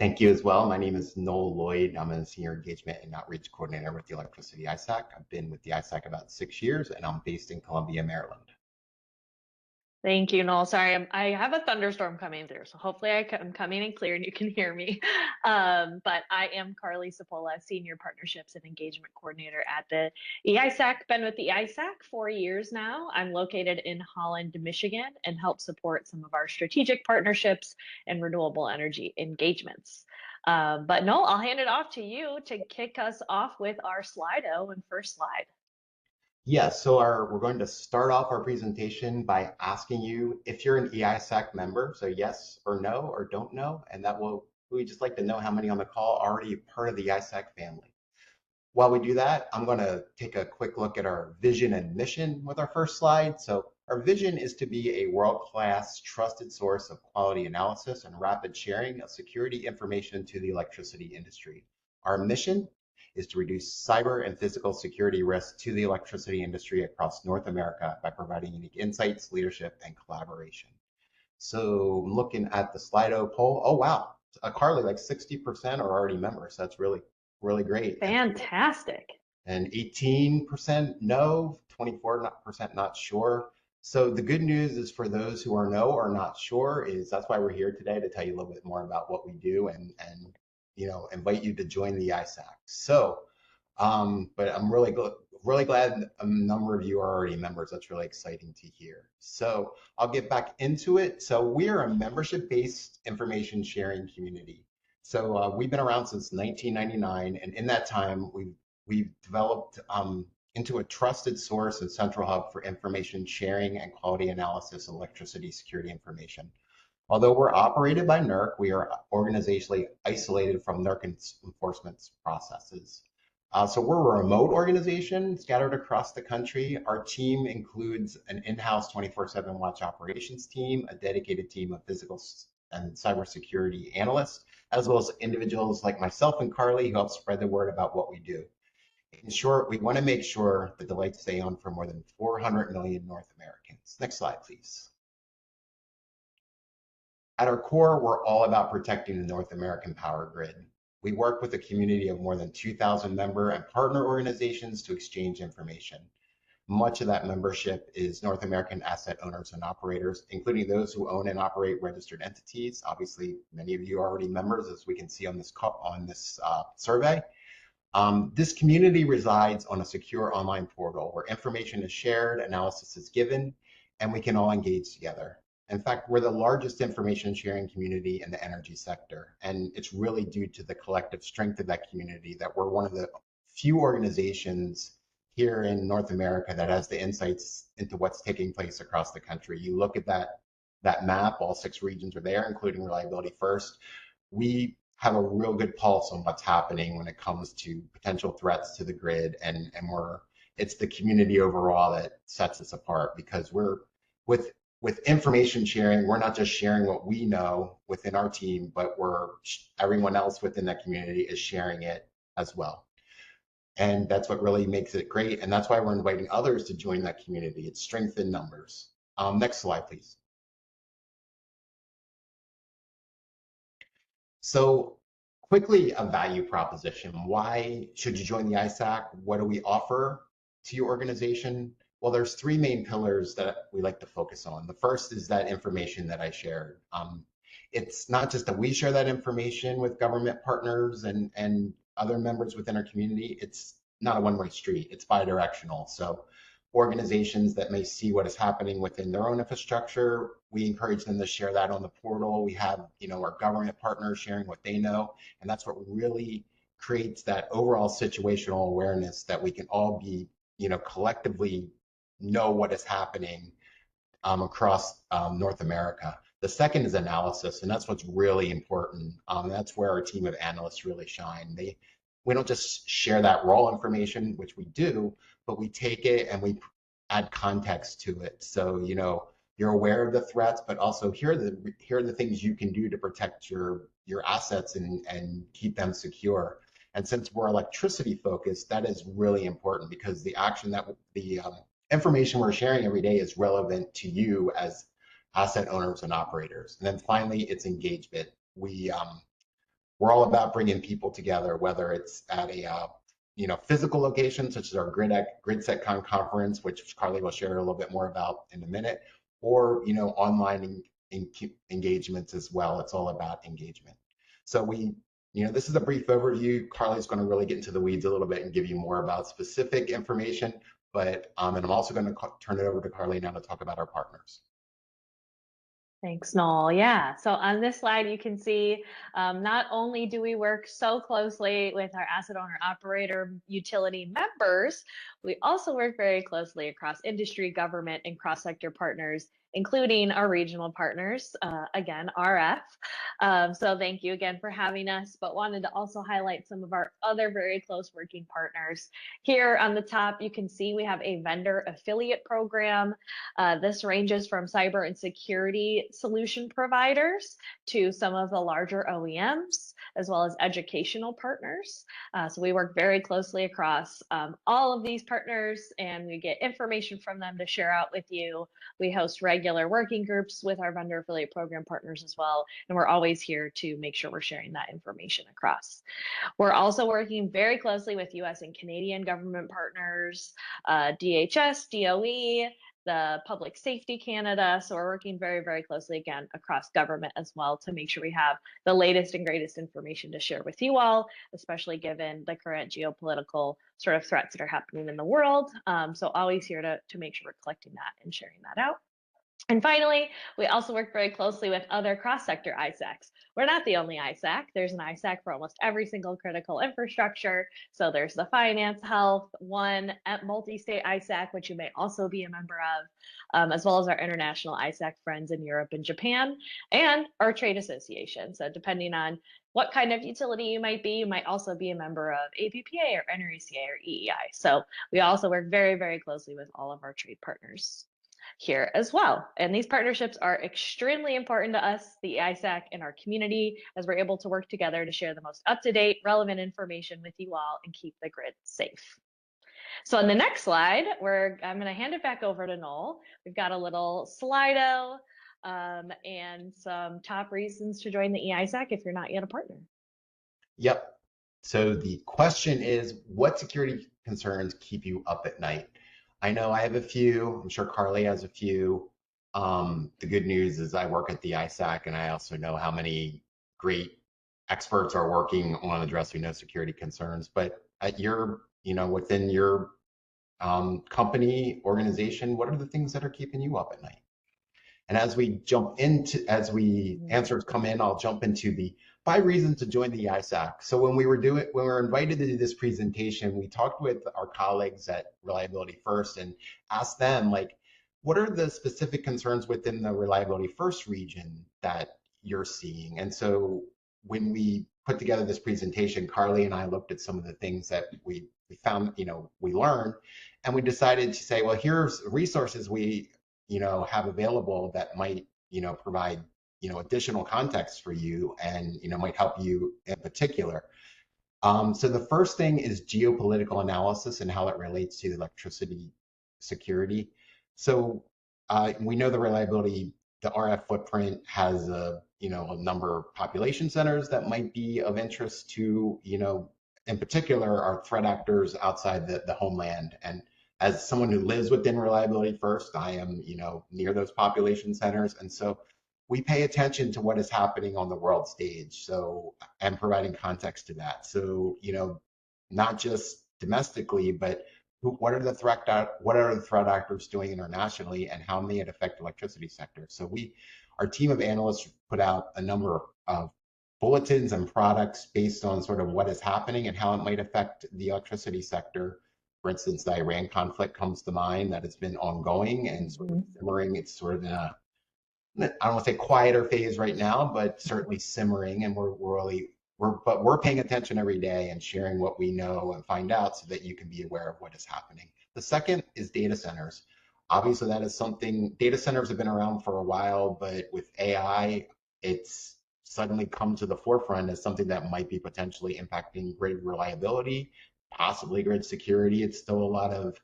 Thank you as well. My name is Noel Lloyd. I'm a Senior Engagement and Outreach Coordinator with the Electricity ISAC. I've been with the ISAC about 6 years, and I'm based in Columbia, Maryland. Thank you, Noel. Sorry, I have a thunderstorm coming through, so hopefully I'm coming in clear and you can hear me. But I am Carly Cipolla, Senior Partnerships and Engagement Coordinator at the E-ISAC. Been with the E-ISAC 4 years now. I'm located in Holland, Michigan, and help support some of our strategic partnerships and renewable energy engagements. But Noel, I'll hand it off to you to kick us off with our Slido and first slide. Yes, so we're going to start off our presentation by asking you if you're an E-ISAC member, so yes or no or don't know, and we'd just like to know how many on the call are already part of the E-ISAC family. While we do that, I'm going to take a quick look at our vision and mission with our first slide. So our vision is to be a world-class trusted source of quality analysis and rapid sharing of security information to the electricity industry. Our mission is to reduce cyber and physical security risks to the electricity industry across North America by providing unique insights, leadership, and collaboration. So looking at the Slido poll, oh wow, Carly, like 60% are already members. That's really great. Fantastic. And 18% no, 24% not sure. So the good news is for those who are no or not sure is that's why we're here today to tell you a little bit more about what we do and invite you to join the ISAC. So, but I'm really glad a number of you are already members. That's really exciting to hear. So I'll get back into it. So we are a membership-based information sharing community. So we've been around since 1999, and in that time, we've developed into a trusted source and central hub for information sharing and quality analysis of electricity security information. Although we're operated by NERC, we are organizationally isolated from NERC enforcement processes. So we're a remote organization scattered across the country. Our team includes an in-house 24/7 watch operations team, a dedicated team of physical and cybersecurity analysts, as well as individuals like myself and Carly who help spread the word about what we do. In short, we want to make sure that the lights stay on for more than 400 million North Americans. Next slide, please. At our core, we're all about protecting the North American power grid. We work with a community of more than 2,000 member and partner organizations to exchange information. Much of that membership is North American asset owners and operators, including those who own and operate registered entities. Obviously, many of you are already members, as we can see on this survey. This community resides on a secure online portal where information is shared, analysis is given, and we can all engage together. In fact, we're the largest information sharing community in the energy sector, and it's really due to the collective strength of that community that we're one of the few organizations here in North America that has the insights into what's taking place across the country. You look at that map, all 6 regions are there, including Reliability First. We have a real good pulse on what's happening when it comes to potential threats to the grid, and it's the community overall that sets us apart because with information sharing, we're not just sharing what we know within our team, but everyone else within that community is sharing it as well. And that's what really makes it great. And that's why we're inviting others to join that community. It's strength in numbers. Next slide, please. So quickly, a value proposition. Why should you join the ISAC? What do we offer to your organization? Well, there's 3 main pillars that we like to focus on. The first is that information that I shared. It's not just that we share that information with government partners and other members within our community. It's not a one-way street. It's bi-directional. So organizations that may see what is happening within their own infrastructure, we encourage them to share that on the portal. We have, our government partners sharing what they know, and that's what really creates that overall situational awareness that we can all be, collectively know what is happening across North America. The second is analysis, and that's what's really important. That's where our team of analysts really shine. We don't just share that raw information, which we do, but we take it and we add context to it. So, you're aware of the threats, but also here are the things you can do to protect your assets and keep them secure. And since we're electricity focused, that is really important because the information we're sharing every day is relevant to you as asset owners and operators. And then finally, it's engagement. we're all about bringing people together, whether it's at a physical location, such as our GridSecCon conference, which Carly will share a little bit more about in a minute, or online engagements as well. It's all about engagement. So this is a brief overview. Carly's going to really get into the weeds a little bit and give you more about specific information. But and I'm also going to turn it over to Carly now to talk about our partners. Thanks, Noel. Yeah, so on this slide, you can see not only do we work so closely with our asset owner operator utility members, we also work very closely across industry, government, and cross-sector partners, including our regional partners, again, RF. So thank you again for having us, but wanted to also highlight some of our other very close working partners. Here on the top, you can see we have a vendor affiliate program. This ranges from cyber and security solution providers to some of the larger OEMs, as well as educational partners. So we work very closely across all of these partners, and we get information from them to share out with you. We host regular working groups with our vendor affiliate program partners as well, and we're always here to make sure we're sharing that information across. We're also working very closely with US and Canadian government partners, DHS, DOE, the Public Safety Canada. So we're working very, very closely again across government as well to make sure we have the latest and greatest information to share with you all, especially given the current geopolitical sort of threats that are happening in the world. So always here to make sure we're collecting that and sharing that out. And finally, we also work very closely with other cross-sector ISACs. We're not the only ISAC. There's an ISAC for almost every single critical infrastructure. So there's the finance, health, one multi-state ISAC, which you may also be a member of, as well as our international ISAC friends in Europe and Japan, and our trade association. So depending on what kind of utility you might also be a member of APPA or NERC or EEI. So we also work very, very closely with all of our trade partners here as well. And these partnerships are extremely important to us, the E-ISAC, and our community, as we're able to work together to share the most up-to-date, relevant information with you all and keep the grid safe. So on the next slide, I'm going to hand it back over to Noel. We've got a little Slido and some top reasons to join the E-ISAC if you're not yet a partner. Yep. So the question is, what security concerns keep you up at night? I know I have a few. I'm sure Carly has a few. The good news is I work at the ISAC, and I also know how many great experts are working on addressing those security concerns. But at within your company, organization, what are the things that are keeping you up at night? And as answers come in, I'll jump into the 5 reasons to join the E-ISAC. So when we were invited to do this presentation, we talked with our colleagues at Reliability First and asked them, what are the specific concerns within the Reliability First region that you're seeing? And so when we put together this presentation, Carly and I looked at some of the things that we found, we learned, and we decided to say, well, here's resources we have available that might provide additional context for you and might help you in particular. So the first thing is geopolitical analysis and how it relates to electricity security. So we know the RF footprint has a number of population centers that might be of interest to in particular our threat actors outside the homeland. And as someone who lives within Reliability First, I am, near those population centers. And so we pay attention to what is happening on the world stage. So, and providing context to that. So, not just domestically, but what are the threat actors doing internationally, and how may it affect the electricity sector? So our team of analysts put out a number of bulletins and products based on sort of what is happening and how it might affect the electricity sector. For instance, the Iran conflict comes to mind, that it's been ongoing and sort of simmering. It's sort of in a, I don't want to say quieter phase right now, but certainly simmering, and we're paying attention every day and sharing what we know and find out so that you can be aware of what is happening. The second is data centers. Obviously, that is something, data centers have been around for a while, but with AI, it's suddenly come to the forefront as something that might be potentially impacting grid reliability, possibly grid security. It's still a lot of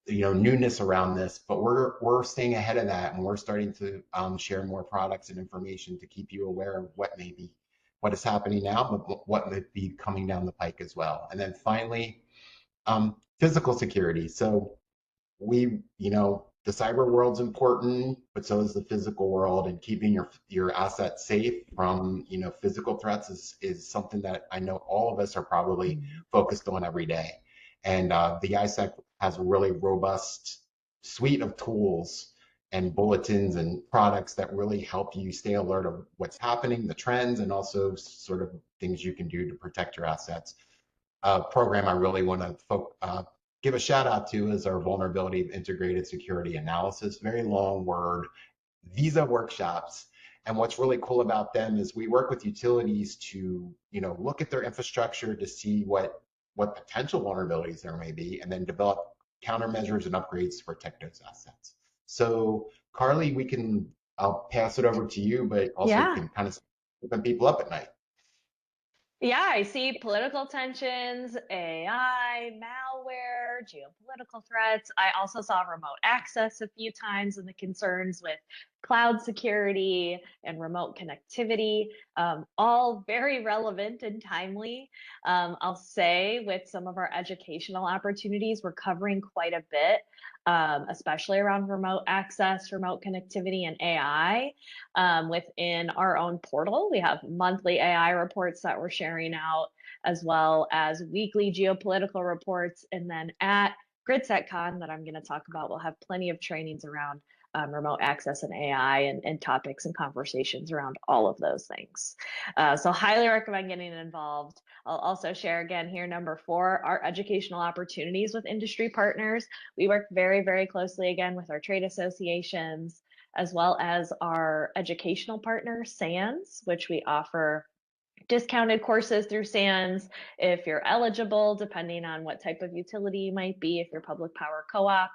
newness around this, but we're staying ahead of that, and we're starting to share more products and information to keep you aware of what may be what is happening now, but what might be coming down the pike as well. And then finally, physical security. So the cyber world's important, but so is the physical world, and keeping your assets safe from, physical threats is something that I know all of us are probably focused on every day. And the ISAC has a really robust suite of tools and bulletins and products that really help you stay alert of what's happening, the trends, and also sort of things you can do to protect your assets. A program I really want to give a shout out to is our vulnerability integrated security analysis. Very long word. Visa workshops. And what's really cool about them is we work with utilities to, look at their infrastructure to see what potential vulnerabilities there may be, and then develop countermeasures and upgrades to protect those assets. So, Carly, I'll pass it over to you, but also Yeah. can kind of open people up at night. Yeah, I see political tensions, AI, malware, geopolitical threats. I also saw remote access a few times and the concerns with cloud security and remote connectivity, all very relevant and timely. I'll say with some of our educational opportunities, we're covering quite a bit, especially around remote access, remote connectivity, and AI. Within our own portal, we have monthly AI reports that we're sharing out, as well as weekly geopolitical reports. And then at GridSecCon, that I'm going to talk about, we'll have plenty of trainings around remote access and AI, and topics and conversations around all of those things. So highly recommend getting involved. I'll also share again here, number 4, our educational opportunities with industry partners. We work very, very closely again with our trade associations, as well as our educational partner, SANS, which we offer discounted courses through SANS if you're eligible, depending on what type of utility you might be. If you're public power co-op,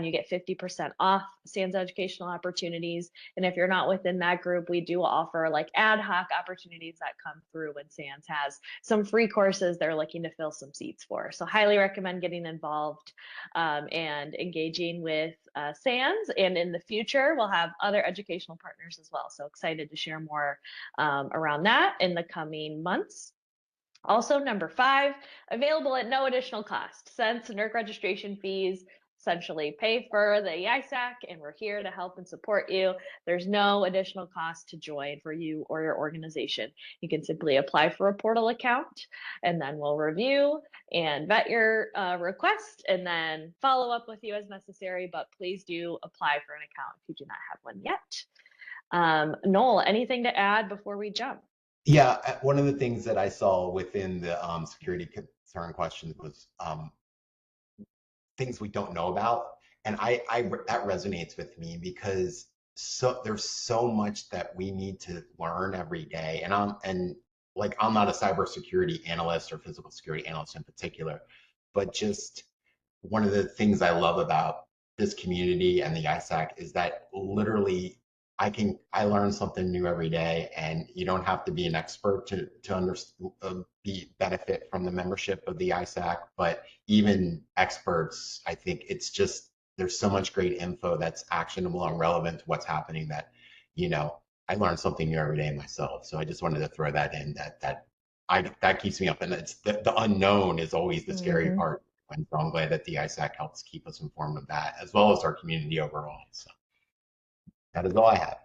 you get 50% off SANS educational opportunities. And if you're not within that group, we do offer like ad hoc opportunities that come through when SANS has some free courses they're looking to fill some seats for. So highly recommend getting involved and engaging with SANS. And in the future, we'll have other educational partners as well. So excited to share more around that in the coming months. Also, number 5, available at no additional cost. Since NERC registration fees essentially pay for the E-ISAC, and we're here to help and support you, there's no additional cost to join for you or your organization. You can simply apply for a portal account, and then we'll review and vet your request, and then follow up with you as necessary. But please do apply for an account if you do not have one yet. Noel, anything to add before we jump? Yeah, one of the things that I saw within the security concern questions was things we don't know about, and that resonates with me because there's so much that we need to learn every day, and I'm not a cybersecurity analyst or physical security analyst in particular, but just one of the things I love about this community and the ISAC is that literally I learn something new every day, and you don't have to be an expert to understand benefit from the membership of the ISAC. But even experts, I think it's just there's so much great info that's actionable and relevant to what's happening that I learn something new every day myself. So I just wanted to throw that in that keeps me up, and it's the unknown is always the scary part. And so I'm glad that the ISAC helps keep us informed of that, as well as our community overall. So that is all I have.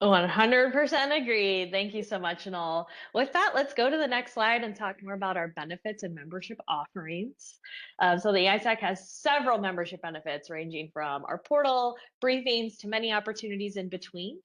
100% agreed. Thank you so much, Noel. With that, let's go to the next slide and talk more about our benefits and membership offerings. So the ISAC has several membership benefits ranging from our portal, briefings, to many opportunities in between.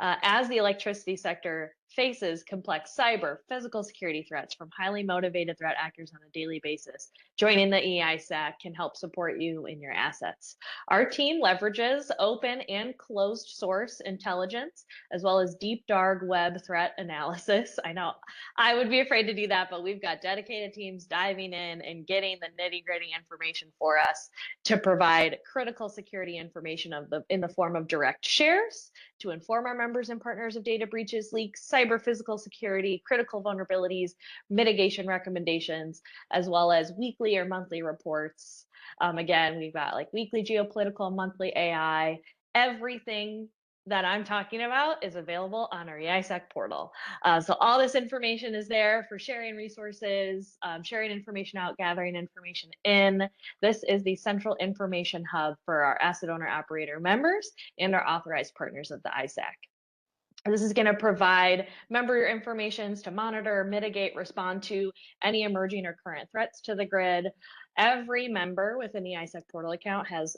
As the electricity sector faces complex cyber, physical security threats from highly motivated threat actors on a daily basis, joining the E-ISAC can help support you in your assets. Our team leverages open and closed source intelligence, as well as deep dark web threat analysis. I know I would be afraid to do that, but we've got dedicated teams diving in and getting the nitty-gritty information for us to provide critical security information in the form of direct shares to inform our members and partners of data breaches, leaks, cyber physical security, critical vulnerabilities, mitigation recommendations, as well as weekly or monthly reports. Again, we've got like weekly geopolitical, monthly AI, everything that I'm talking about is available on our E-ISAC portal. So all this information is there for sharing resources, sharing information out, gathering information in. This is the central information hub for our asset owner operator members and our authorized partners of the ISAC. This is going to provide member information to monitor, mitigate, respond to any emerging or current threats to the grid. Every member within the E-ISAC portal account has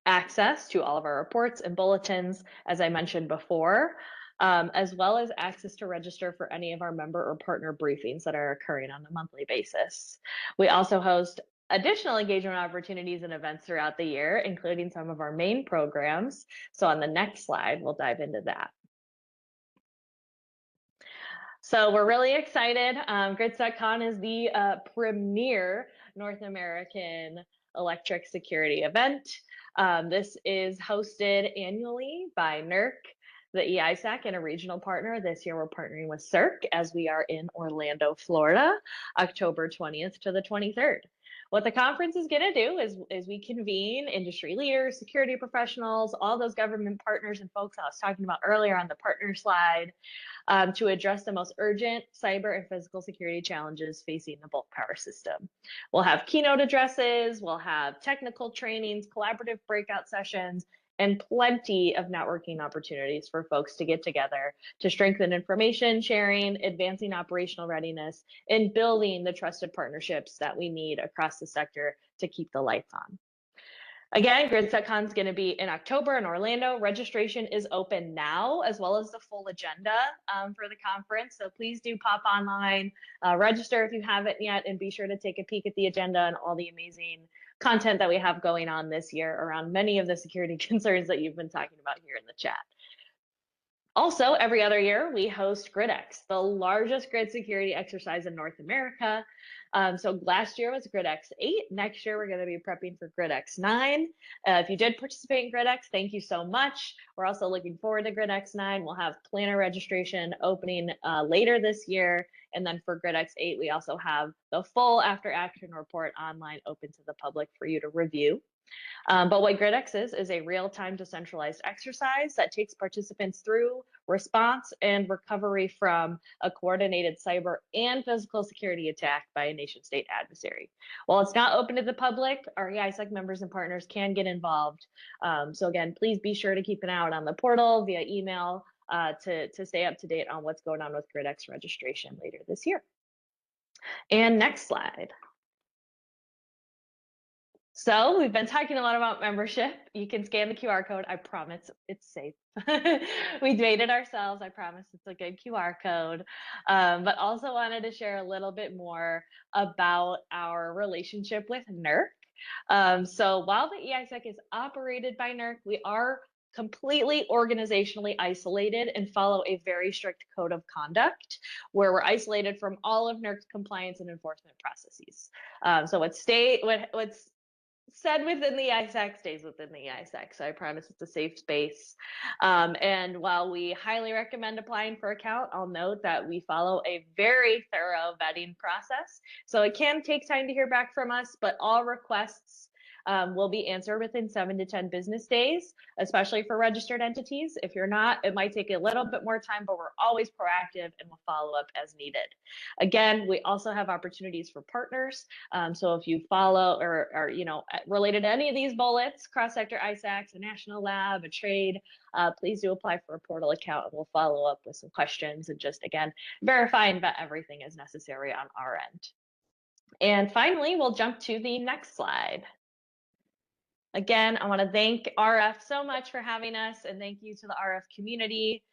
access to all of our reports and bulletins, as I mentioned before, as well as access to register for any of our member or partner briefings that are occurring on a monthly basis. We also host additional engagement opportunities and events throughout the year, including some of our main programs. So on the next slide, we'll dive into that. So we're really excited. GridSecCon is the premier North American electric security event. This is hosted annually by NERC, the E-ISAC, and a regional partner. This year we're partnering with CERC as we are in Orlando, Florida, October 20th to the 23rd. What the conference is going to do is we convene industry leaders, security professionals, all those government partners and folks I was talking about earlier on the partner slide, to address the most urgent cyber and physical security challenges facing the bulk power system. We'll have keynote addresses, we'll have technical trainings, collaborative breakout sessions, and plenty of networking opportunities for folks to get together to strengthen information sharing, advancing operational readiness, and building the trusted partnerships that we need across the sector to keep the lights on. Again, GridSecCon is going to be in October in Orlando. Registration is open now, as well as the full agenda for the conference. So please do pop online, register if you haven't yet, and be sure to take a peek at the agenda and all the amazing content that we have going on this year around many of the security concerns that you've been talking about here in the chat. Also, every other year, we host GridX, the largest grid security exercise in North America. So last year was GridX 8. Next year, we're going to be prepping for GridX 9. If you did participate in GridX, thank you so much. We're also looking forward to GridX 9. We'll have planner registration opening later this year. And then for GridX 8, we also have the full after action report online open to the public for you to review. But what GridX is a real-time decentralized exercise that takes participants through response and recovery from a coordinated cyber and physical security attack by a nation-state adversary. While it's not open to the public, our E-ISAC members and partners can get involved. So again, please be sure to keep an eye out on the portal via email to stay up to date on what's going on with GridX registration later this year. And next slide. So we've been talking a lot about membership. You can scan the QR code. I promise it's safe. We made it ourselves. I promise it's a good QR code. But also wanted to share a little bit more about our relationship with NERC. So while the E-ISAC is operated by NERC, we are completely organizationally isolated and follow a very strict code of conduct where we're isolated from all of NERC's compliance and enforcement processes. So what's said within the E-ISAC stays within the E-ISAC. So I promise it's a safe space. And while we highly recommend applying for account, I'll note that we follow a very thorough vetting process. So it can take time to hear back from us, but all requests will be answered within 7 to 10 business days, especially for registered entities. If you're not, it might take a little bit more time, but we're always proactive and we'll follow up as needed. Again, we also have opportunities for partners. So if you follow or related to any of these bullets, cross-sector ISACs, a national lab, a trade, please do apply for a portal account and we'll follow up with some questions and just, again, verify and vet everything as necessary on our end. And finally, we'll jump to the next slide. Again, I want to thank RF so much for having us and thank you to the RF community.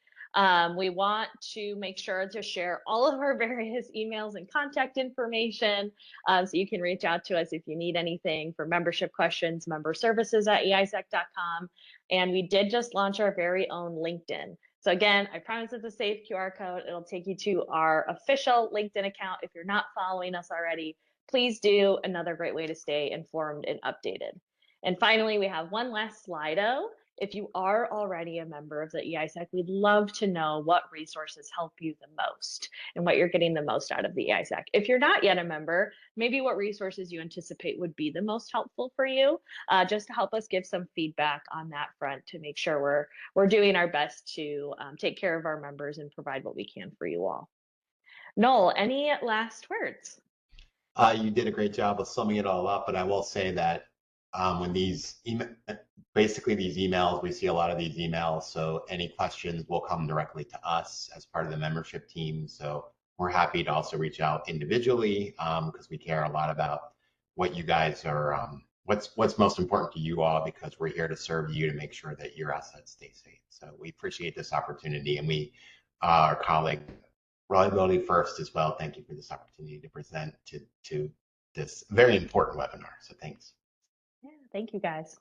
We want to make sure to share all of our various emails and contact information so you can reach out to us if you need anything for membership questions, member services at eisac.com. And we did just launch our very own LinkedIn. So again, I promise it's a safe QR code. It'll take you to our official LinkedIn account. If you're not following us already, please do. Another great way to stay informed and updated. And finally, we have one last Slido. If you are already a member of the E-ISAC, we'd love to know what resources help you the most and what you're getting the most out of the E-ISAC. If you're not yet a member, maybe what resources you anticipate would be the most helpful for you, just to help us give some feedback on that front to make sure we're doing our best to take care of our members and provide what we can for you all. Noel, any last words? You did a great job of summing it all up, but I will say that when basically these emails, we see a lot of these emails, so any questions will come directly to us as part of the membership team. So we're happy to also reach out individually because we care a lot about what you guys are, what's most important to you all, because we're here to serve you to make sure that your assets stay safe. So we appreciate this opportunity, and our colleague Reliability First as well. Thank you for this opportunity to present to this very important webinar. So thanks. Yeah, thank you guys.